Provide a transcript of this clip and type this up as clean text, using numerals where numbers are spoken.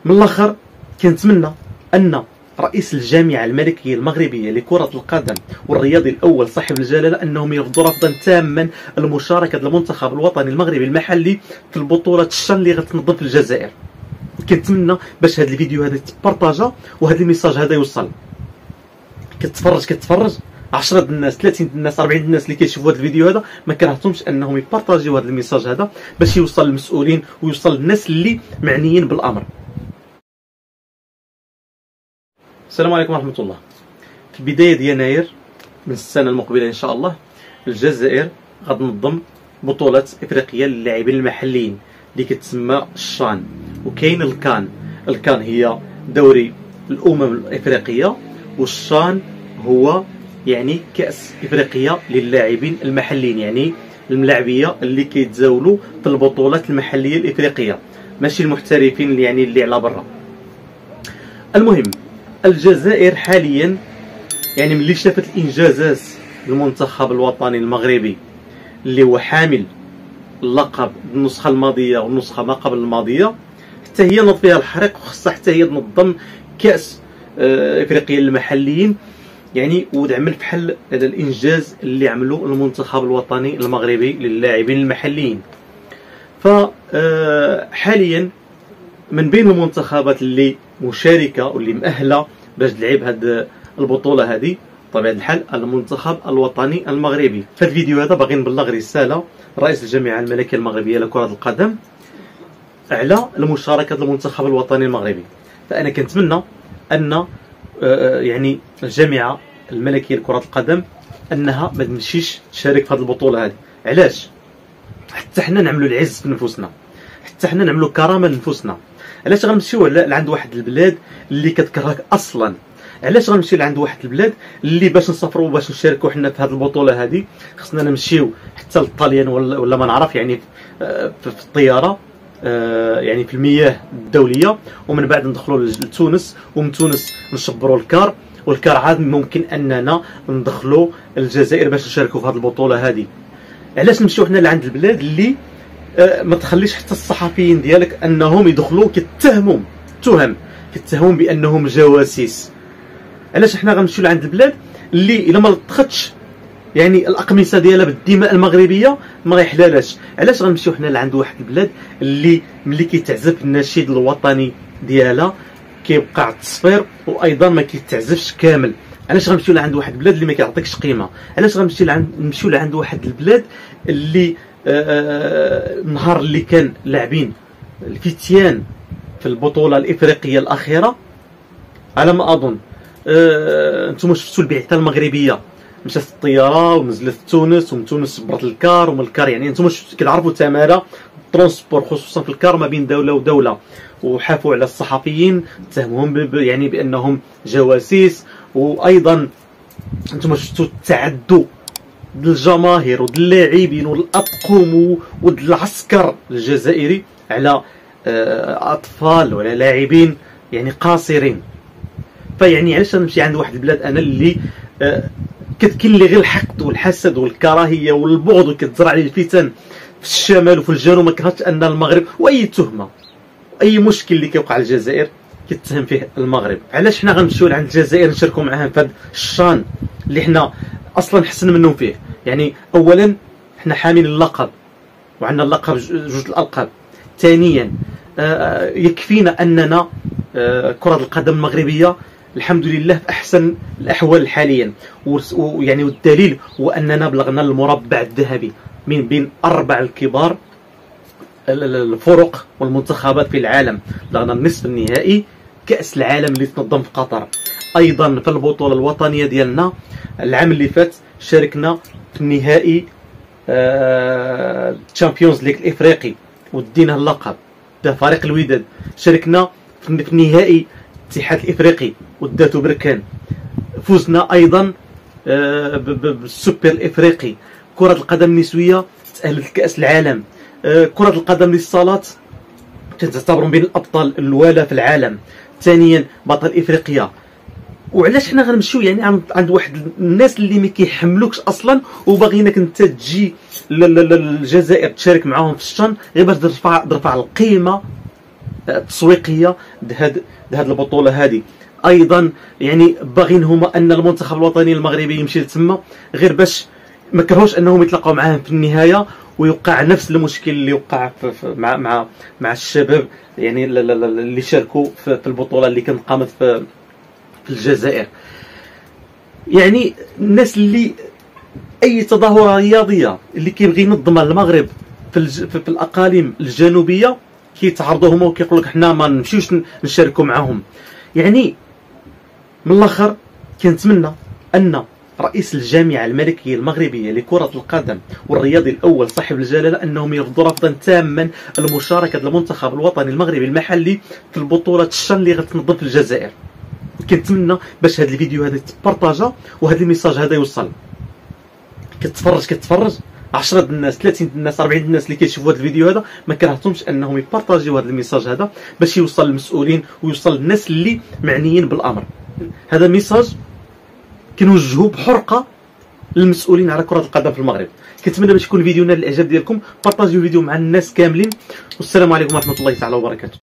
من الاخر كنتمنى ان رئيس الجامعه الملكيه المغربيه لكره القدم والرياضي الاول صاحب الجلاله انهم يرفضوا رفضا تاما المشاركه المنتخب الوطني المغربي المحلي في البطوله الشان اللي غتنظم في الجزائر. كنتمنى باش هذا الفيديو هذا يتبارطاجا وهذا الميساج هذا يوصل. كتفرج 10 الناس 30 الناس 40 الناس اللي كيشوفوا هذا الفيديو هذا ما كرهتهمش انهم يبارطاجيو هذا الميساج هذا باش يوصل للمسؤولين ويوصل للناس اللي معنيين بالامر. السلام عليكم ورحمه الله. في بدايه يناير من السنه المقبله ان شاء الله الجزائر غتنظم بطوله افريقيا للاعبين المحليين اللي كتسمى الشان، وكاين الكان هي دوري الامم الافريقيه، والشان هو يعني كاس افريقيا للاعبين المحليين، يعني الملاعبيه اللي كيتزاولوا في البطولات المحليه الافريقيه ماشي المحترفين اللي يعني اللي على برا. المهم الجزائر حاليا يعني ملي شافت الانجازات المنتخب الوطني المغربي اللي هو حامل اللقب النسخه الماضيه والنسخه ما قبل الماضيه، حتى هي نض فيها الحريق وخصها حتى هي تنظم كاس افريقيا للمحليين يعني وتعمل بحال الانجاز اللي عملوا المنتخب الوطني المغربي للاعبين المحليين. فحاليا من بين المنتخبات اللي مشاركه واللي مؤهله باش تلعب هذه البطوله هذه بطبيعه الحال المنتخب الوطني المغربي. في الفيديو هذا باغي نبلغ رساله رئيس الجامعه الملكيه المغربيه لكره القدم على المشاركه المنتخب الوطني المغربي. فانا كنتمنى ان يعني الجامعه الملكيه لكره القدم انها ما تمشيش تشارك في هذه البطوله هذه. علاش؟ حتى حنا نعملوا العز في نفوسنا، حتى حنا نعملوا كرامه لنفوسنا. علاش غنمشيو لعند واحد البلاد اللي كتكرهك اصلا؟ علاش غنمشي لعند واحد البلاد اللي باش نسافروا باش نشاركوا حنا في هذه البطوله هذه خصنا نمشيو حتى للطاليان ولا ما نعرف يعني في الطياره يعني في المياه الدوليه، ومن بعد ندخلوا لتونس، ومن تونس نشبروا الكار، والكار عاد ممكن اننا ندخلوا الجزائر باش نشاركوا في هذه البطوله هذه. علاش نمشيو حنا لعند البلاد اللي ما تخليش حتى الصحفيين ديالك انهم يدخلوا كتهم بانهم جواسيس؟ علاش حنا غنمشيو لعند البلاد اللي الا ما لطختش يعني الاقمصه ديالها بالدماء المغربيه ما غيحلالاش؟ علاش غنمشيو حنا لعند واحد البلاد اللي ملي كيتعزف النشيد الوطني ديالها كيوقع على التصفير وايضا ما كيتعزفش كامل؟ علاش غنمشيو لعند واحد البلاد اللي ما كيعطيكش قيمه؟ علاش نمشيو لعند واحد البلاد اللي النهار اللي كان لاعبين الفتيان في البطوله الافريقيه الاخيره على ما اظن انتم شفتوا البعثه المغربيه مشات في الطياره ونزلت في تونس، ومن تونس برات الكار، ومن الكار يعني انتم كتعرفوا تماره الترونسبور خصوصا في الكار ما بين دوله ودوله، وحافوا على الصحفيين اتهموهم يعني بانهم جواسيس. وايضا انتم شفتوا التعدوا ديال الجماهير وديال اللاعبين والاطقم وديال العسكر الجزائري على اطفال ولا لاعبين يعني قاصرين. فيعني علاش نمشي عند واحد البلاد انا اللي كتكين لي غير الحقد والحسد والكراهيه والبغض وكتزرع لي الفتن في الشمال وفي الجنوب؟ ما كرهتش ان المغرب واي تهمه اي مشكل اللي كيوقع للجزائر كيتهم فيه المغرب. علاش حنا غنمشيو لعند الجزائر نشاركوا معاهم في هذا الشان اللي حنا اصلا حسن منهم فيه؟ يعني اولا حنا حاملين اللقب وعندنا اللقب جوج الالقاب. ثانيا يكفينا اننا كرة القدم المغربية الحمد لله في احسن الاحوال حاليا، ويعني والدليل هو اننا بلغنا المربع الذهبي من بين اربع الكبار الفرق والمنتخبات في العالم. بلغنا النصف النهائي كاس العالم اللي تنظم في قطر. ايضا في البطوله الوطنيه ديالنا العام اللي فات شاركنا في النهائي الشامبيونز ليغ الافريقي ودينا اللقب. ده فريق الوداد شاركنا في النهائي الاتحاد الافريقي وداتو بركان. فزنا ايضا بالسوبر الافريقي. كره القدم النسويه تاهلت لكاس العالم. كره القدم للصالات تعتبر من بين الابطال الوالة في العالم. ثانيا بطل افريقيا. وعلاش حنا غنمشيو يعني عند واحد الناس اللي ما كيحملوكش اصلا وباغيينك انت تجي للجزائر تشارك معاهم في الشان غير باش ترفع القيمه تسويقيه لهاد البطوله هذه. ايضا يعني باغيين هما ان المنتخب الوطني المغربي يمشي لتما غير باش ما كرهوش انهم يتلاقاو معاهم في النهايه ويوقع نفس المشكل اللي وقع مع الشباب يعني اللي شاركوا في البطوله اللي كانت قامت في الجزائر. يعني الناس اللي اي تظاهره رياضيه اللي كيبغي ينظمها المغرب في الاقاليم الجنوبيه كيتعرضوا هما وكيقول لك حنا ما نمشيوش نشاركوا معاهم. يعني من الاخر كنتمنى ان رئيس الجامعه الملكيه المغربيه لكره القدم والرياضي الاول صاحب الجلاله انهم يرفضوا رفضا تاما المشاركه المنتخب الوطني المغربي المحلي في البطوله الشان اللي غتنظم في الجزائر. كنتمنى باش هذا الفيديو هذا يتبارطاجا وهذا الميساج هذا يوصل. كتفرج 10 الناس 30 الناس 40 الناس اللي كيشوفوا هذا الفيديو هذا ما كرهتهمش انهم يبارطاجيو هذا الميساج هذا باش يوصل للمسؤولين ويوصل للناس اللي معنيين بالامر. هذا ميساج كنوجهوه بحرقه للمسؤولين على كره القدم في المغرب. كنتمنى باش يكون الفيديو نال الاعجاب ديالكم، بارطاجيو الفيديو مع الناس كاملين، والسلام عليكم ورحمه الله تعالى وبركاته.